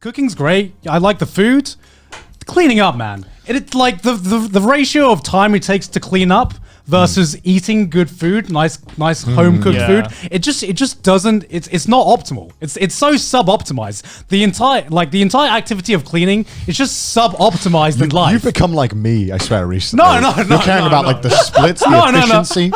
Cooking's great. I like the food. Cleaning up, man. It's like the ratio of time it takes to clean up versus eating good food, nice home cooked food. It just doesn't. It's not optimal. It's so sub-optimized. The entire activity of cleaning is just sub-optimized in life. You've become like me, I swear, recently. No. You're caring about like the splits, the efficiency.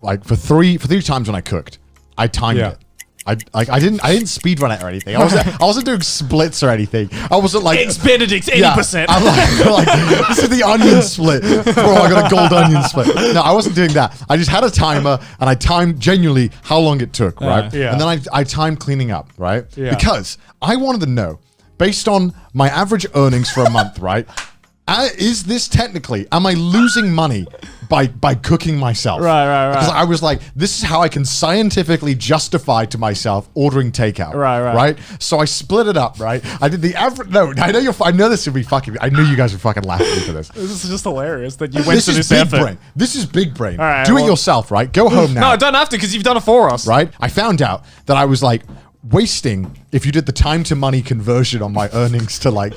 Like for three times when I cooked, I timed it. I didn't speed run it or anything. I wasn't doing splits or anything. I wasn't like Eggs Benedict 80%. I'm like this is the onion split. Bro, I got a gold onion split. No, I wasn't doing that. I just had a timer and I timed genuinely how long it took, right? Yeah. And then I timed cleaning up, right? Yeah. Because I wanted to know, based on my average earnings for a month, right? Is this technically, am I losing money by cooking myself? Right. Because I was like, this is how I can scientifically justify to myself ordering takeout. Right. So I split it up, right? I did the average. No, I know this would be fucking. I knew you guys would fucking laugh at me for this. This is just hilarious that you went to this big effort. brain. This is big brain. All right, Do it yourself, right? Go home now. No, I don't have to because you've done it for us. Right? I found out that I was like wasting, if you did the time to money conversion on my earnings to like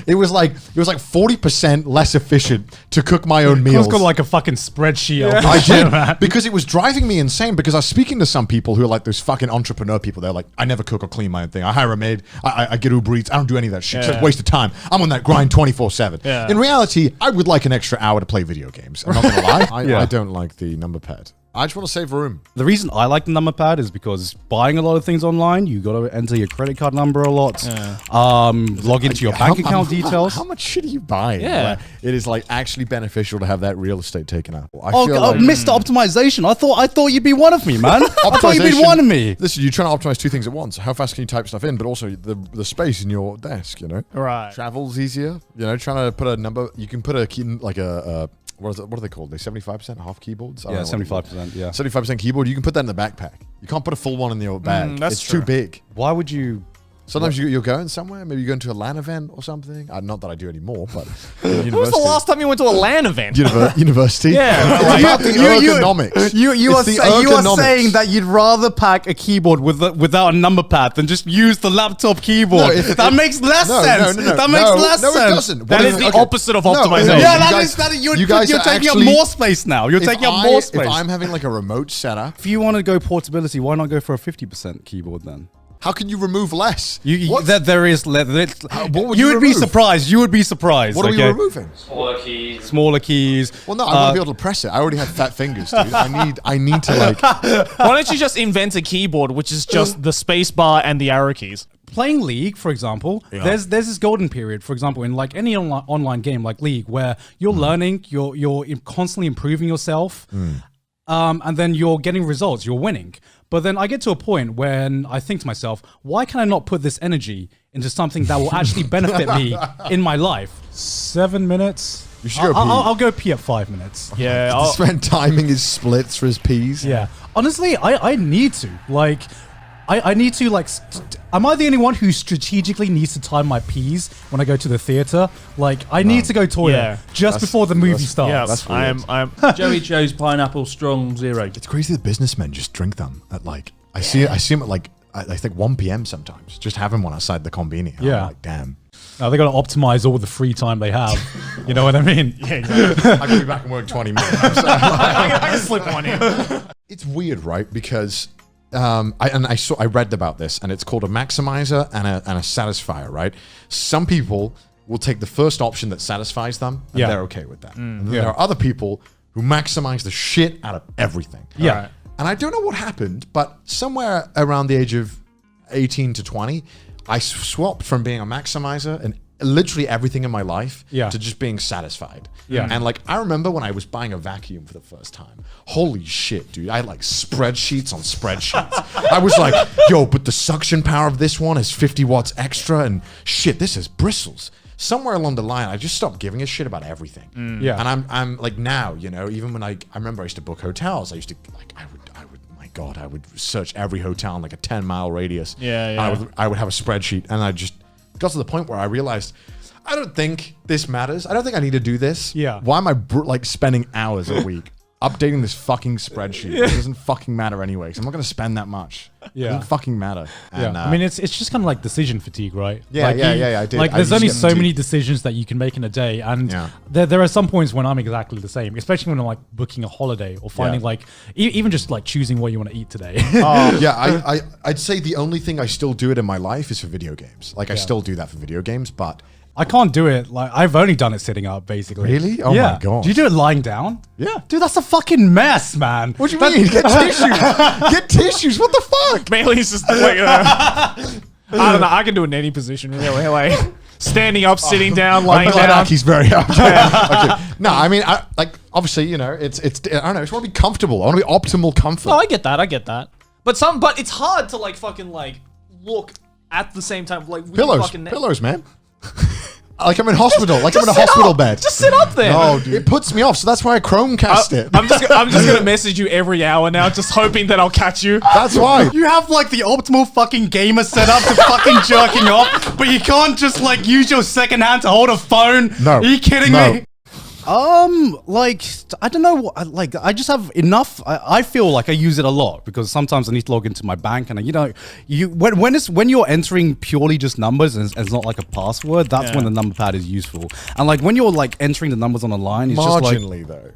it was like 40% less efficient to cook my own meals. I've got like a fucking spreadsheet. I did, because it was driving me insane, because I was speaking to some people who are like those fucking entrepreneur people. They're like, I never cook or clean my own thing. I hire a maid. I get Uber Eats. I don't do any of that shit. It's a waste of time. I'm on that grind 24/7. Yeah. In reality, I would like an extra hour to play video games. I'm not gonna lie. I don't like the number pad. I just want to save room. The reason I like the number pad is because buying a lot of things online, you got to enter your credit card number a lot. Log into your bank account details. How much shit are you buying? Yeah. It is like actually beneficial to have that real estate taken out. I Oh, feel God, like Mr. Optimization. I thought you'd be one of me, man. I thought you'd be one of me. Listen, you're trying to optimize two things at once. How fast can you type stuff in, but also the space in your desk, you know? Right. Travel's easier. You know, trying to put a number, you can put a key, like a what are they called? They 75% half keyboards? Yeah, 75%, yeah. 75% keyboard. You can put that in the backpack. You can't put a full one in your bag. That's it's true. too big. Why would you... Sometimes you're going somewhere. Maybe you're going to a LAN event or something. Not that I do anymore, but When was the last time you went to a LAN event? University. Yeah. It's about the ergonomics. You are saying that you'd rather pack a keyboard without a number pad than just use the laptop keyboard. That makes less sense. That makes less sense. No, it doesn't. That is the opposite of optimization. You're taking up more space now. You're taking up more space. If I'm having like a remote setup, if you want to go portability, why not go for a 50% keyboard then? how can you remove less? There is. What would you you would be remove? surprised. You would be surprised. What are we removing? Smaller keys. Well, no, I want to be able to press it. I already have fat fingers, dude. I need to like. Why don't you just invent a keyboard which is just the space bar and the arrow keys? Playing League, for example, there's this golden period, for example, in like any online game like League, where you're learning, you're constantly improving yourself, and then you're getting results, you're winning. But then I get to a point when I think to myself, why can I not put this energy into something that will actually benefit me in my life? 7 minutes. You should go pee. I'll go pee at 5 minutes. Yeah. To spend timing his splits for his peas. Yeah. Honestly, I need to. Like, I need to, like, am I the only one who strategically needs to time my peas when I go to the theater? Like, I need to go toilet just before the movie starts. Yeah, I'm Joey Joe's Pineapple Strong Zero. It's crazy that businessmen just drink them at like, I see him at like, I think 1 p.m. sometimes. Just having one outside the conveni. And I'm like, damn. Now they got to optimize all the free time they have. You know what I mean? Yeah, exactly. I can be back and work 20 minutes. I can slip one in. It's weird, right? Because I read about this, and it's called a maximizer and a satisfier, right? Some people will take the first option that satisfies them, and they're okay with that. And then there are other people who maximize the shit out of everything. Yeah. Right. And I don't know what happened, but somewhere around the age of 18 to 20, I swapped from being a maximizer and literally everything in my life to just being satisfied. Yeah. And like, I remember when I was buying a vacuum for the first time. Holy shit, dude. I had like spreadsheets on spreadsheets. I was like, yo, but the suction power of this one is 50 watts extra, and shit, this has bristles. Somewhere along the line, I just stopped giving a shit about everything. Yeah. And I'm like, now, you know, even when I remember I used to book hotels, I used to like, I would search every hotel in like a 10-mile radius. Yeah. And I would have a spreadsheet, and I just got to the point where I realized, I don't think this matters. I don't think I need to do this. Yeah. Why am I like spending hours a week updating this fucking spreadsheet. It doesn't fucking matter anyway, because I'm not going to spend that much. Yeah. It doesn't fucking matter. And, I mean, it's just kind of like decision fatigue, right? Yeah, like I did. Like, I there's just only get so into- many decisions that you can make in a day, and Yeah. there are some points when I'm exactly the same, especially when I'm like booking a holiday or finding like even just like choosing what you want to eat today. Yeah, I'd say the only thing I still do it in my life is for video games. Like, I still do that for video games, but I can't do it. Like, I've only done it sitting up, basically. Really? Oh my God. Do you do it lying down? Yeah. Dude, that's a fucking mess, man. what do you mean? Get tissues. Get tissues. What the fuck? Mainly it's just like, I don't know. I can do it in any position, really. Like standing up, sitting down, lying down. He's very okay. No, I mean, obviously, you know, it's. I don't know. I just want to be comfortable. I want to be optimal comfort. No, I get that. But it's hard to like fucking like look at the same time. Like with your fucking pillows, man. Like I'm in hospital. Like I'm in a Just sit hospital up. bed. Just sit up there. No, dude. It puts me off, so that's why I Chromecast it. I'm just gonna message you every hour now, just hoping that I'll catch you. That's why. You have like the optimal fucking gamer setup to fucking jerking off, but you can't just like use your second hand to hold a phone. No. Are you kidding No. me? Like, I don't know what, like, I just have enough. I feel like I use it a lot because sometimes I need to log into my bank and, you know, when you're entering purely just numbers and it's not like a password, that's when the number pad is useful. And like when you're like entering the numbers on a line, it's just like,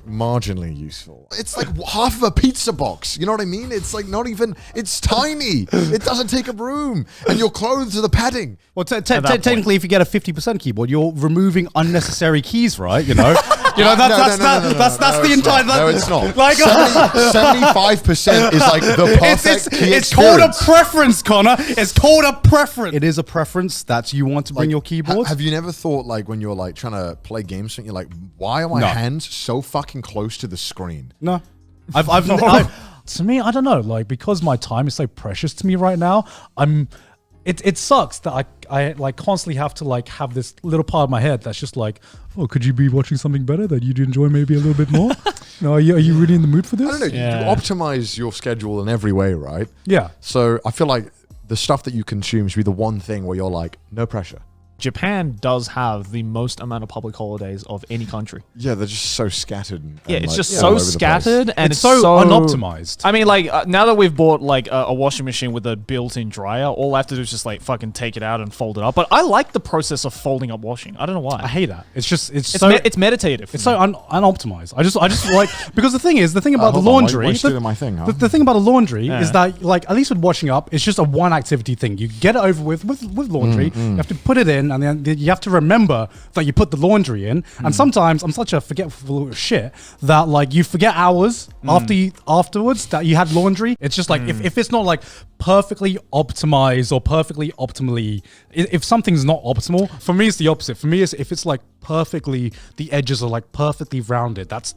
marginally useful. It's like half of a pizza box. You know what I mean? It's like not even. It's tiny. It doesn't take up room, and your clothes are the padding. well, technically, if you get a 50% keyboard, you're removing unnecessary keys, right? You know, that's the entire. No, it's not. Like 75% is like the perfect key it's called a experience. preference, Connor. It's called a preference. It is a preference that you want to bring your keyboard. Have you never thought, like, when you're like trying to play games, you're like, why are my hands so fucking close to the screen? No, I've to me, I don't know. Like, because my time is so precious to me right now, It sucks that I like constantly have to like have this little part of my head that's just like, oh, could you be watching something better that you'd enjoy maybe a little bit more? No, are you really in the mood for this? I don't know. You optimize your schedule in every way, right? Yeah. So I feel like the stuff that you consume should be the one thing where you're like, no pressure. Japan does have the most amount of public holidays of any country. Yeah, they're just so scattered. Yeah, it's like, just all so over the place. scattered and It's so unoptimized. I mean, like now that we've bought like a washing machine with a built-in dryer, all I have to do is just like fucking take it out and fold it up. But I like the process of folding up washing. I don't know why. I hate that. It's just it's it's meditative. It's so unoptimized. I just like because the thing about the hold on, laundry. why are you stealing my thing, huh? The thing about the laundry is that like at least with washing up, it's just a one activity thing. You get it over with laundry. You have to put it in, and then you have to remember that you put the laundry in. And sometimes I'm such a forgetful little shit that like you forget hours afterwards that you had laundry. It's just like if it's not like perfectly optimized or perfectly optimally, if something's not optimal, for me it's the opposite. For me, if it's like perfectly, the edges are like perfectly rounded. That's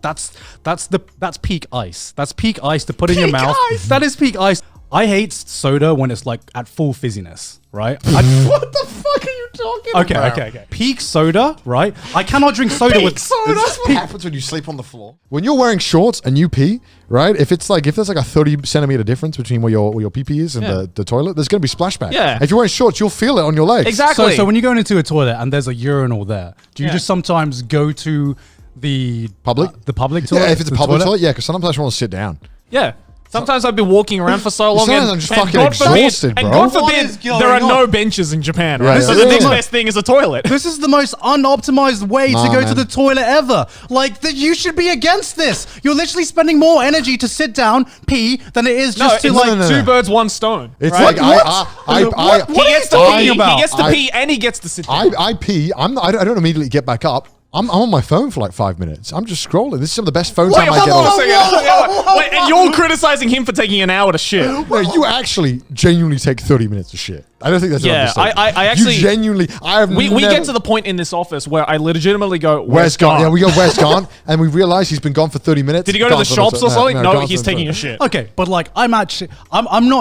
peak ice. That's peak ice to put in your mouth. That is peak ice. I hate soda when it's like at full fizziness, right? What the fuck are you talking about? Okay. Peak soda, right? I cannot drink soda with soda. That's what happens when you sleep on the floor. When you're wearing shorts and you pee, right? If there's like a 30 centimeter difference between where your pee pee is and the toilet, there's gonna be splashback. Yeah. If you're wearing shorts, you'll feel it on your legs. Exactly. So when you go into a toilet and there's a urinal there, do you just sometimes go to the Public? the public toilet? Yeah, if it's a public toilet, yeah, because sometimes I want to sit down. Yeah. Sometimes I've been walking around for so long, Sometimes I'm just fucking exhausted, bro. And God What forbid, is going there are on? no benches in Japan, Yeah, right? yeah, So yeah. the next best thing is a toilet. This is the most unoptimized way to go to man. the toilet ever. Like, you should be against this. You're literally spending more energy to sit down, pee, than it is just to it's like. two birds, one stone. It's right? like What? He gets to talking pee. about? He gets to pee, and he gets to sit down. I pee. I don't immediately get back up. I'm on my phone for like 5 minutes. I'm just scrolling. This is some of the best phone time I get on. Wait, and you're criticizing him for taking an hour to shit. No, you actually genuinely take 30 minutes to shit. I don't think that's Yeah, an understatement. I actually- You genuinely... We get to the point in this office where I legitimately go, Where's gone? Yeah, we go, where's gone? And we realize he's been gone for 30 minutes. Did he go to the shops or something? No, he's taking a shit. Okay, but like I'm not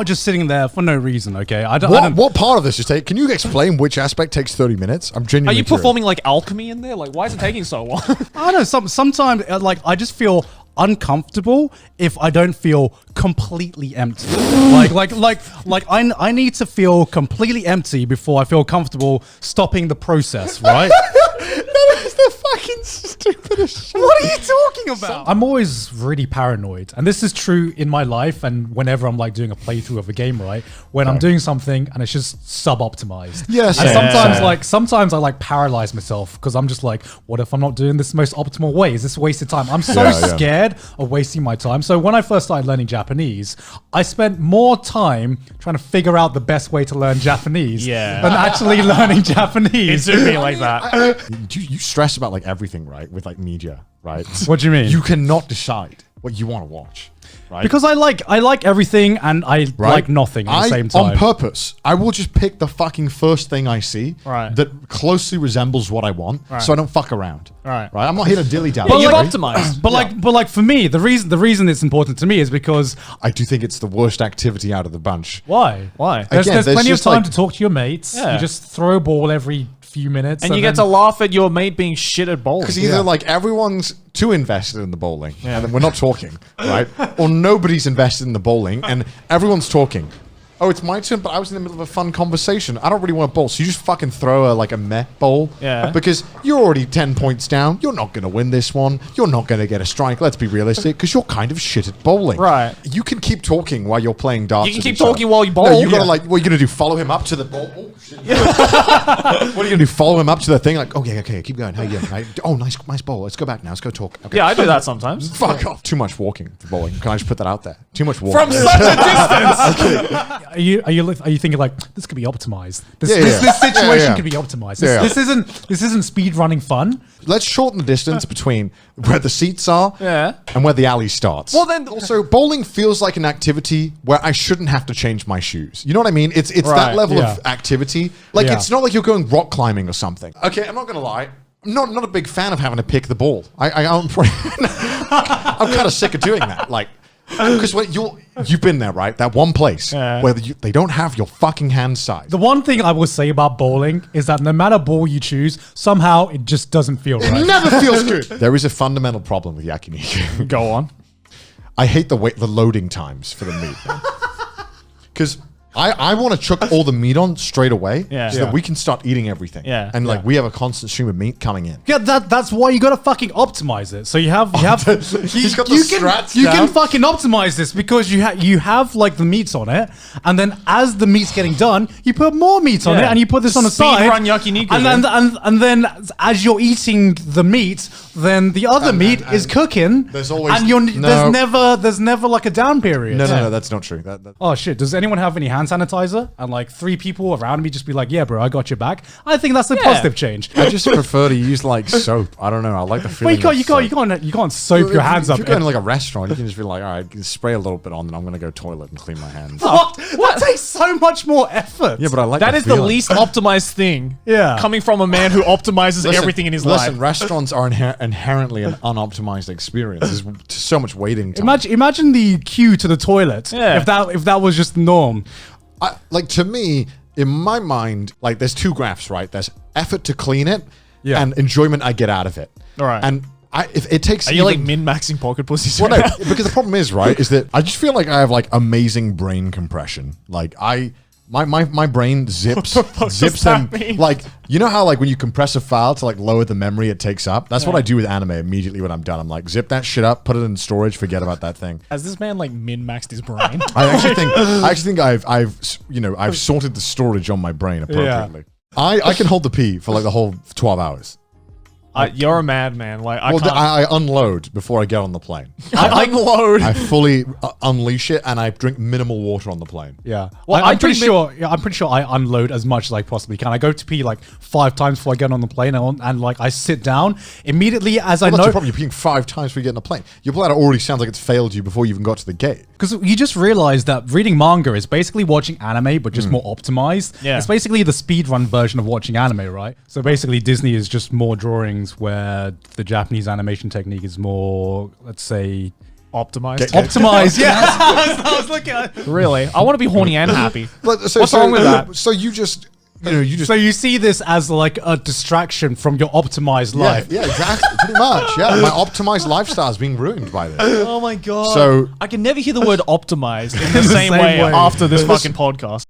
just sitting there for no reason. Okay, I don't. What part of this is take? Can you explain which aspect takes 30 minutes? I'm Are genuinely you curious. performing like alchemy in there? Like, why is it taking so long? I don't know. Sometimes like I just feel uncomfortable if I don't feel completely empty. I need to feel completely empty before I feel comfortable stopping the process. Right? That is the fucking stupidest shit. What are you talking about? I'm always really paranoid, and this is true in my life. And whenever I'm like doing a playthrough of a game, right, when I'm doing something and it's just sub-optimized. Yes. And Yeah. sometimes I like paralyze myself because I'm just like, what if I'm not doing this most optimal way? Is this wasted time? I'm so scared of wasting my time. So when I first started learning Japanese, I spent more time trying to figure out the best way to learn Japanese than actually learning Japanese. It took me like that. You stress about like everything, right? With like media, right? What do you mean? You cannot decide what you want to watch, right? Because I like everything and I like nothing at the same time. On purpose, I will just pick the fucking first thing I see that closely resembles what I want, so I don't fuck around. Right. I'm not here to dilly dally. But you've optimized. But like for me, the reason it's important to me is because I do think it's the worst activity out of the bunch. why? Again, There's plenty of just, time like- to talk to your mates. Yeah. You just throw a ball every few minutes, And you get to laugh at your mate being shit at bowling. Because either like everyone's too invested in the bowling, and then we're not talking, right? Or nobody's invested in the bowling, and everyone's talking. Oh, it's my turn, but I was in the middle of a fun conversation. I don't really want to bowl, so you just fucking throw a meh bowl. Yeah. Because you're already 10 points down. You're not going to win this one. You're not going to get a strike. Let's be realistic, because you're kind of shit at bowling. Right. You can keep talking while you're playing darts. You can with keep each other. talking while you bowl. No, you gotta Yeah. like. What are you gonna do? Follow him up to the ball? Oh shit! What are you gonna do? Follow him up to the thing? Like, okay, keep going. How you doing? Oh, nice bowl. Let's go back now. Let's go talk. Okay. Yeah, I do that sometimes. Fuck off. Too much walking for bowling. Can I just put that out there? Too much walking. From such a distance. Are you thinking like this could be optimized? This situation Yeah. could be optimized. Yeah. This isn't speed running fun. Let's shorten the distance between where the seats are and where the alley starts. Well, then- also bowling feels like an activity where I shouldn't have to change my shoes. You know what I mean? It's that Right, level yeah. of activity. Like Yeah. it's not like you're going rock climbing or something. Okay, I'm not gonna lie. I'm not a big fan of having to pick the ball. I'm kind of sick of doing that. Like. Because you've been there, right? That one place where they don't have your fucking hand size. The one thing I will say about bowling is that no matter ball you choose, somehow it just doesn't feel It right. never feels good. There is a fundamental problem with yakiniku. Go on. I hate the loading times for the meat. Because I want to chuck all the meat on straight away so that we can start eating everything. Yeah. And like we have a constant stream of meat coming in. Yeah, that's why you gotta fucking optimize it. So you have He's got the strats you down. can fucking optimize this because you have like the meats on it, and then as the meat's getting done, you put more meat on it, and you put this on the Speed side. run yakiniku, and then as you're eating the meat, then the other meat is cooking. There's always- and there's never like a down period. No, that's not true. That Oh shit! Does anyone have any hand sanitizer? And like 3 people around me just be like, "Yeah, bro, I got your back." I think that's a positive change. I just prefer to use like soap. I don't know. I like the feeling. Well, you can't soap your hands up. If you're going to like a restaurant, you can just be like, all right, spray a little bit on, then I'm going to go toilet and clean my hands. What? That takes so much more effort. Yeah, but I like That the is the feeling. least optimized thing. Yeah. Coming from a man who optimizes everything in his Listen, life. restaurants are inherently an unoptimized experience. There's so much waiting time. Imagine the queue to the toilet. Yeah. If that was just the norm. Like to me, in my mind, like there's 2 graphs, right? There's effort to clean it and enjoyment I get out of it. All right. And if it takes Are you like min-maxing pocket pussies? well, right no, now? because the problem is, right, is that I just feel like I have like amazing brain compression. Like my brain zips does them that mean? like, you know how like when you compress a file to like lower the memery it takes up? That's what I do with anime immediately when I'm done. I'm like, zip that shit up, put it in storage, forget about that thing. Has this man like min-maxed his brain? I actually think I've sorted the storage on my brain appropriately. I can hold the pee for like the whole 12 hours. You're a madman. Like I Well, can't. I unload before I get on the plane. I unload. I fully unleash it, and I drink minimal water on the plane. Yeah. Well, I'm pretty sure I unload as much as I possibly can. I go to pee like 5 times before I get on the plane, and like I sit down immediately as I That's know. the problem. You're peeing 5 times before you get on a plane. Your bladder already sounds like it's failed you before you even got to the gate. Because you just realize that reading manga is basically watching anime, but just more optimized. Yeah. It's basically the speedrun version of watching anime, right? So basically, Disney is just more drawings where the Japanese animation technique is more, let's say, Optimized. optimized. Yeah. I was looking at it. Really? I want to be horny and happy. What's wrong with that? So you just, So you see this as like a distraction from your optimized life. Yeah, exactly. Pretty much. Yeah, my optimized lifestyle is being ruined by this. Oh my god. So- I can never hear the word optimized in the same way way. after this fucking podcast.